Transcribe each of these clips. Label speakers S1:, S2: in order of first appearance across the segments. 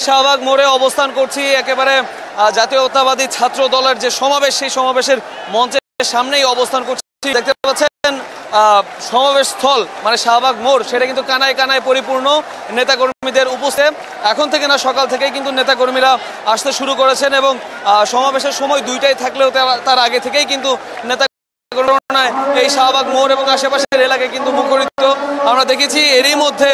S1: শাহবাগ মোড়ে অবস্থান করছি। একেবারে জাতীয়তাবাদী ছাত্র দলের যে সমাবেশ, সেই সমাবেশের মঞ্চের সামনেই অবস্থান করছি। দেখতে পাচ্ছেন সমাবেশ স্থল মানে শাহবাগ মোড়, সেটা কিন্তু কানায় কানায় পরিপূর্ণ নেতাকর্মীদের উপস্থিত। এখন থেকে না, সকাল থেকেই কিন্তু নেতাকর্মীরা আসতে শুরু করেছেন এবং সমাবেশের সময় দুইটাই থাকলেও তার আগে থেকেই কিন্তু নেতাকর্মীরা এই শাহবাগ মোড় এবং আশেপাশের এলাকায় কিন্তু মুখরিত আমরা দেখেছি। এরই মধ্যে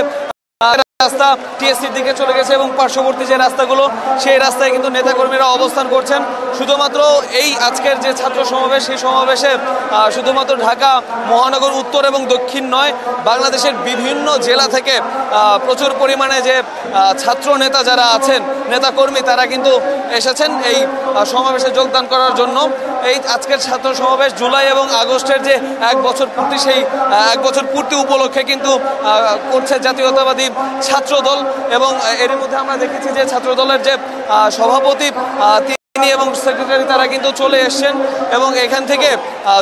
S1: রাস্তা টিএসসির দিকে চলে গেছে এবং পার্শ্ববর্তী যে রাস্তাগুলো, সেই রাস্তায় কিন্তু নেতাকর্মীরা অবস্থান করছেন। শুধুমাত্র এই আজকের যে ছাত্র সমাবেশ, সেই সমাবেশে শুধুমাত্র ঢাকা মহানগর উত্তর এবং দক্ষিণ নয়, বাংলাদেশের বিভিন্ন জেলা থেকে প্রচুর পরিমাণে যে ছাত্র নেতা যারা আছেন, নেতাকর্মী, তারা কিন্তু এসেছেন এই সমাবেশে যোগদান করার জন্য। এই আজকের ছাত্র সমাবেশ জুলাই এবং আগস্টের যে এক বছর পূর্তি, সেই এক বছর পূর্তি উপলক্ষে কিন্তু করছে জাতীয়তাবাদী ছাত্র দল। এবং এর মধ্যে আমরা দেখেছি যে ছাত্র দলের যে সভাপতি এবং সেক্রেটারি, তারা কিন্তু চলে এসছেন এবং এখান থেকে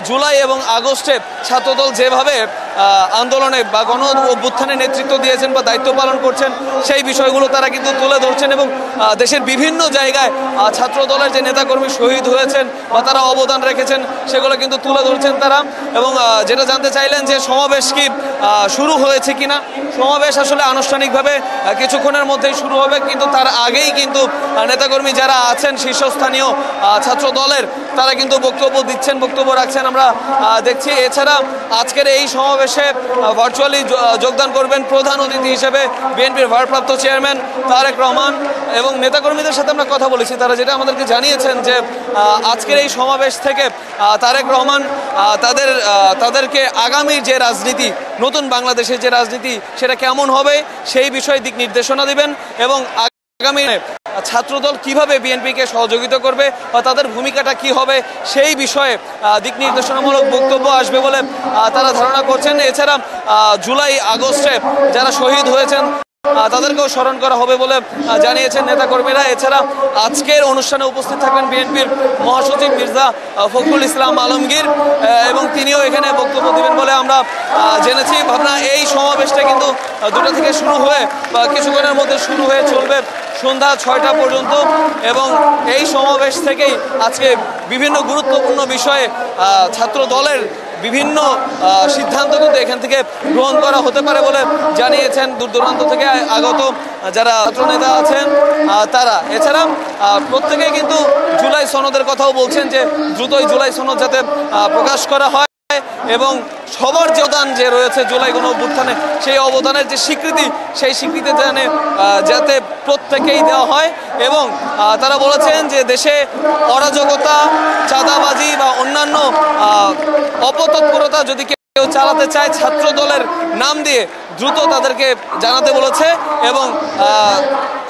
S1: জুলাই এবং আগস্টে ছাত্রদল যেভাবে আন্দোলনে বা গণ অভ্যুত্থানে নেতৃত্ব দিয়েছেন বা দায়িত্ব পালন করছেন, সেই বিষয়গুলো তারা কিন্তু তুলে ধরছেন এবং দেশের বিভিন্ন জায়গায় ছাত্র দলের যে নেতাকর্মী শহীদ হয়েছেন বা তারা অবদান রেখেছেন, সেগুলো কিন্তু তুলে ধরছেন তারা। এবং যেটা জানতে চাইলেন যে সমাবেশ কি শুরু হয়েছে কিনা, সমাবেশ আসলে আনুষ্ঠানিকভাবে কিছুক্ষণের মধ্যেই শুরু হবে, কিন্তু তার আগেই কিন্তু নেতাকর্মী যারা আছেন শীর্ষস্থানীয় ছাত্র দলের, তারা কিন্তু বক্তব্য দিচ্ছেন, বক্তব্য রাখছেন আমরা দেখছি। এছাড়া আজকের এই সমাবেশে ভার্চুয়ালি যোগদান করবেন প্রধান অতিথি হিসেবে বিএনপির ভারপ্রাপ্ত চেয়ারম্যান তারেক রহমান। এবং নেতাকর্মীদের সাথে আমরা কথা বলেছি, তারা যেটা আমাদেরকে জানিয়েছেন যে আজকের এই সমাবেশ থেকে তারেক রহমান তাদেরকে আগামী যে রাজনীতি, নতুন বাংলাদেশের যে রাজনীতি, সেটা কেমন হবে সেই বিষয়ে দিক নির্দেশনা দিবেন এবং আগামী ছাত্রদল কিভাবে বিএনপিকে সহযোগিতা করবে বা তাদের ভূমিকাটা কি হবে, সেই বিষয়ে দিক নির্দেশনামূলক বক্তব্য আসবে বলে তারা ধারণা করছেন। এছাড়া জুলাই আগস্টে যারা শহীদ হয়েছেন তাদেরকেও স্মরণ করা হবে বলে জানিয়েছেন নেতাকর্মীরা। এছাড়া আজকের অনুষ্ঠানে উপস্থিত থাকবেন বিএনপির মহাসচিব মির্জা ফখরুল ইসলাম আলমগীর এবং তিনিও এখানে বক্তব্য দেবেন বলে আমরা জেনেছি। ভাবনা এই সমাবেশটা কিন্তু 2টা থেকে শুরু হয়ে বা কিছুক্ষণের মধ্যে শুরু হয়ে চলবে সন্ধ্যা 6টা পর্যন্ত। এবং এই সমাবেশ থেকেই আজকে বিভিন্ন গুরুত্বপূর্ণ বিষয়ে ছাত্র দলের বিভিন্ন সিদ্ধান্ত কিন্তু এখান থেকে গ্রহণ করা হতে পারে বলে জানিয়েছেন দূর দূরান্ত থেকে আগত যারা ছাত্রনেতা আছেন তারা। এছাড়া প্রত্যেকেই কিন্তু জুলাই সনদের কথাও বলছেন যে দ্রুতই জুলাই সনদ যাতে প্রকাশ করা হয় এবং সবার যে অবদান যে রয়েছে জুলাই গণ অভ্যুত্থানে, সেই অবদানের যে স্বীকৃতি, সেই স্বীকৃতি যাতে প্রত্যেকেই দেওয়া হয়। এবং তারা বলেছেন যে দেশে অরাজকতা, চাঁদাবাজি বা অন্যান্য অপতৎপরতা যদি কেউ চালাতে চায়, ছাত্র দলের নাম দিয়ে দ্রুত তাদেরকে জানাতে বলেছে। এবং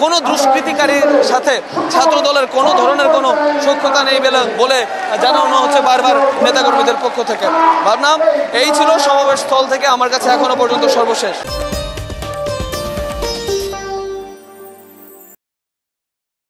S1: কোনো দুষ্কৃতিকারীর সাথে ছাত্র দলের কোনো ধরনের কোনো সখ্যতা নেই বলে জানানো হচ্ছে বারবার নেতাকর্মীদের পক্ষ থেকে। ভাবনা এই ছিল সমাবেশ স্থল থেকে আমার কাছে এখনো পর্যন্ত সর্বশেষ।